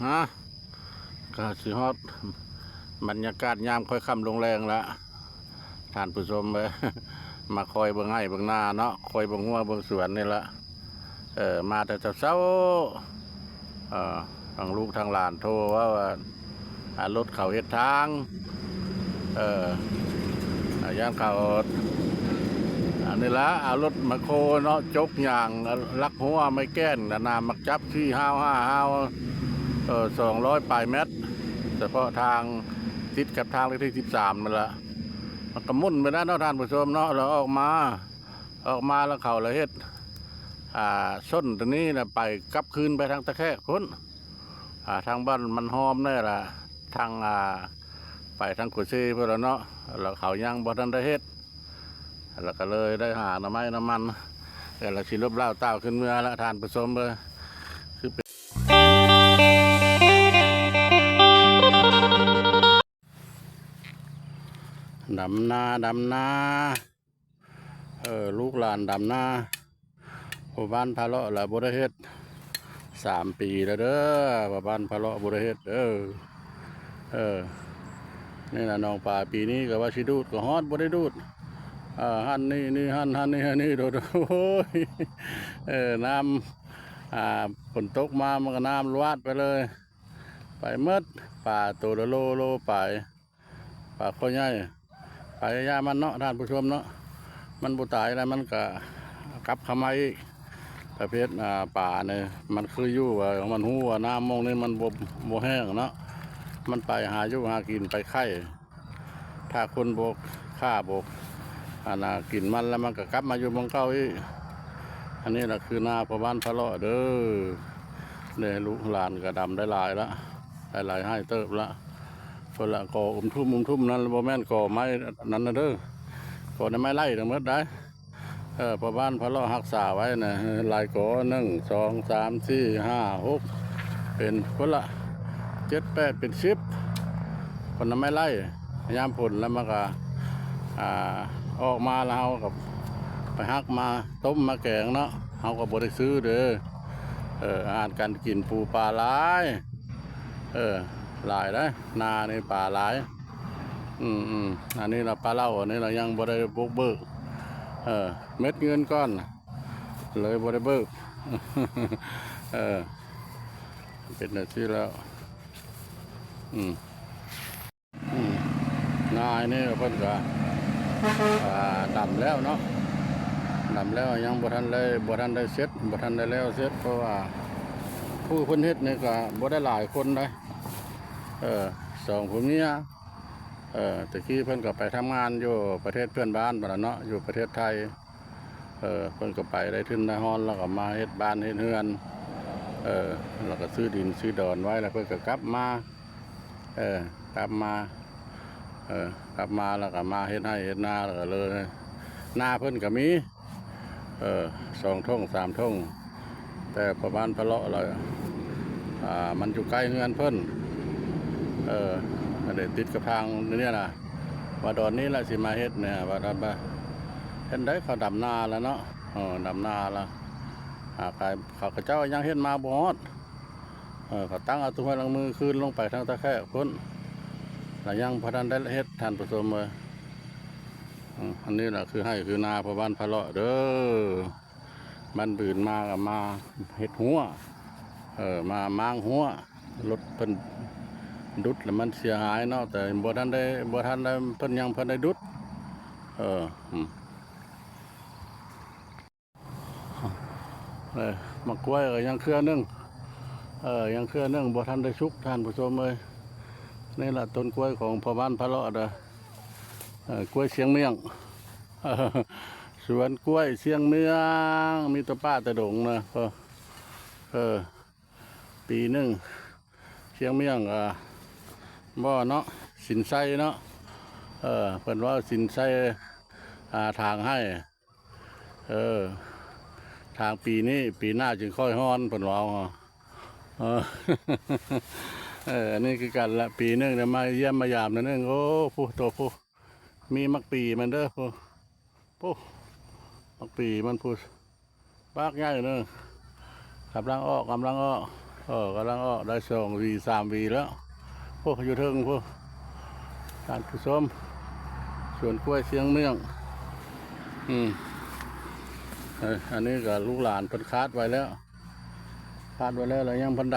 ฮะก็สิฮอดบรรยากาศยามค่อยค่ำลงแรงละท่านผู้ชมเลยมาคอยเบิ่งให้เบิ่งหน้าเนาะคอยเบิ่งหัวเบิ่งสวนนี่ละมาแต่เช้าทางลูกทางหลานโทรว่ารถเขาเฮ็ดทางย่างเขาอันนี้ละเอารถมาโคเนาะจกอย่างลักหัวไม่แก้นนามักจับที่ห้าว200 ปลายเมตรเฉพาะทางติดกับทางเลขที่13มันละมันก็มุ่นไปได้เนาะท่านผู้ชมเนาะเราออกมาแล้วเขาเลยเฮ็ดส้นตัวนี้นะไปกลับคืนไปทางตะแคกพ้นทางบ้านมันหอมนี่แหละทางไปทางกุชีเพื่อนเนาะแล้วเขายังบ่ทันได้เฮ็ดแล้วก็เลยได้หาน้ำไม้น้ำมันแต่ละชิลบเล่าเต้าขึ้นเมื่อละทานผสมเลยคือเป็นดำนาลูกหลานดำนาผู้บ้านพะเลาะละบุรเฮ็ด3 ปีแล้วเด้อบ้านพะเลาะบุรเฮ็ดนี่นะน้องป่าปีนี้ก็ว่าชิดูดก็ฮอดบุได้ดูดหันนี่หันนี่โดดโอ้ยน้ำฝนตกมามันก็น้ำลวดไปเลยไปเมื่อป่าตัวละโลไปป่าข้อใหญ่ป่ายามันเนาะท่านผู้ชมเนาะมันบุตายแล้วมันก็กลับเข้ามาอีกประเภทป่าเนี่ยมันคืออยู่ว่ามันหูว่าน้ำมองนี่มันโบแห้งเนาะมันไปหาอยู่หากินไปไข่ถ้าคนโบกฆ่าโบกกินมันแล้วมันก็กลับมาอยู่บนเก้าอีกอันนี้แหละคือนาประบ้านพะเลาะเด้อเนี่ยลูกหลานก็ดำได้ลายละได้ลายให้เติบละคนละก่อทุ่มนั้นโบแม่นก่อไม้นั้นนะเด้อก่อในไม้ไล่ทั้งหมดได้ประบ้านพะเลาะรักษาไว้นะลายก่อ1 2 3 4 5 6เป็นคนละ7 8เป็น10คนในไม้ไล่ยามผลแล้วมันก็ออกมาแล้วเรากับไปหักมาต้มมาแกงเนาะเราก็บ่ได้ซื้อเด้ออาหารการกินปูปลาหลายหลายได้นาในป่าหลายอันนี้เราปลาเล่าอันนี้เรายังบ่ได้บุกเบิกเม็ดเงินก้อนเลยบ่ได้เบิกเป็นแบบที่แล้วนายนี่เพิ่นก็ดำแล้วเนาะดำแล้วยังบ่ทันได้เสร็จบ่ทันได้แล้วเสร็จเพราะว่าผู้เพิ่นเฮ็ดนี่ก็บ่ได้หลายคนได้2 ผู้เมียตะกี้เพิ่นก็ไปทำงานอยู่ประเทศเพื่อนบ้านบ่ล่ะเนาะอยู่ประเทศไทยเพิ่นก็ไปได้ทุนได้ฮ้อนแล้วก็มาเฮ็ดบ้านเฮ็ดเรือนแล้วก็ซื้อดินซื้อดอนไว้แล้วเพิ่นก็กลับมากลับมาแล้วก็มาเฮ็ดให้เฮ็ดนาแล้วก็เลยนาเพิ่นก็มี2 ท่ง 3 ท่งแต่ประมาณพะเลาะเลยมันอยู่ใกล้เฮือนเพิ่นเดี๋ยวติดกับทางนี่นะว่าดอนนี้แหละสิมาเฮ็ดเนี่ยว่าเห็นได้เขาดำนาแล้วเนาะดำนาแล้วเขาเจ้ายังเฮ็ดมาบ่ฮอดเขาตั้งเอาตัวลังมือคืนลงไปทางตะแคกพ้นแล้วยังพอทันได้เฮ็ดท่านผู้ชมเลยอันนี้แหละคือให้คือนาพระบ้านพะเลาะเด้อมันบืนมากับมาเฮ็ดหัวมามางหัวรถเพิ่นดุดแล้วมันเสียหายเนาะแต่บ่ทันได้เพิ่นยังเพิ่นได้ดุดมะกล้วยยังเครือนึงยังเครือนึงบ่ทันได้ชุกท่านผู้ชมเลยนี่แหละต้นกล้วยของพระบ้านพะเลาะเด้อกล้วยเสียงเมียงสวนกล้วยเสียงเมียงมีตัวป้าตะดงนะปีหนึ่งเสียงเมียงบ่อเนาะสินไส้เนาะเพิ่นว่าสินไส้ทางให้ทางปีนี้ปีหน้าจึงค่อยฮ้อนเพิ่นว่าอันนี้คือกันละปีนึงเนี่ยมาเยี่ยมมายามนั่นเองโอ้ผู้มีมักปีมันเด้อผู้มักปีมันผู้ปากใหญ่เนอะ กำลังออกกำลังออกกำลังออกได้2 วี 3 วีแล้วพวกอยู่เทิงพวกท่านผู้ชมสวนกล้วยเสียงเมืองอันนี้ก็ลูกหลานเพิ่นคาดไว้แล้วแล้วยังเพันด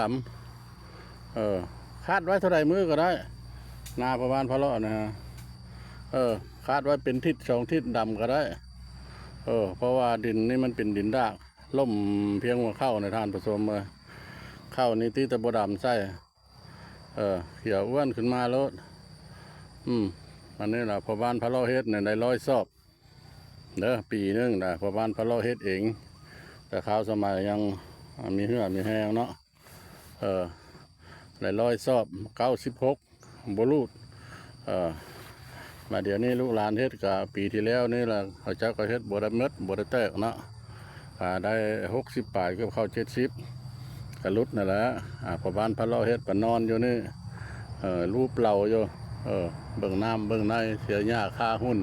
ำคาดไว้เท่าไรมือก็ได้นาประมาณพะเลาะนะฮะคาดไว้เป็นทิศ2 ทิศดำก็ได้เพราะว่าดินนี่มันเป็นดินดากล่มเพียงหัวเข้าในท่านผสมเลยเข้านี่ตีตะบดำใส่เขียวอ้วนขึ้นมาแล้วอันนี้แหละพอบ้านพะเลาะเฮ็ดเนี่ยได้100 สอบเด้อปีนึงนะพอบ้านพะเลาะเฮ็ดเองแต่ข้าวสมัยยังมีเหือมีแห้งเนาะได้100 สอบ96บรูดมาเดี๋ยวนี้ลูกหลานเฮ็ดกับปีที่แล้วนี่แหละเขาเจ้าก็เฮ็ดบ่ได้เม็ดบ่ได้แตกเนาะได้60 ปลายก็เข้า70กระลุดนั่นแหละพอบ้านพะเลาะเฮ็ดปนอนอยู่นี่รูปเหล่าอยู่เบิ่งน้ำเบิ่งในเสียหญ้าค่าหุ้น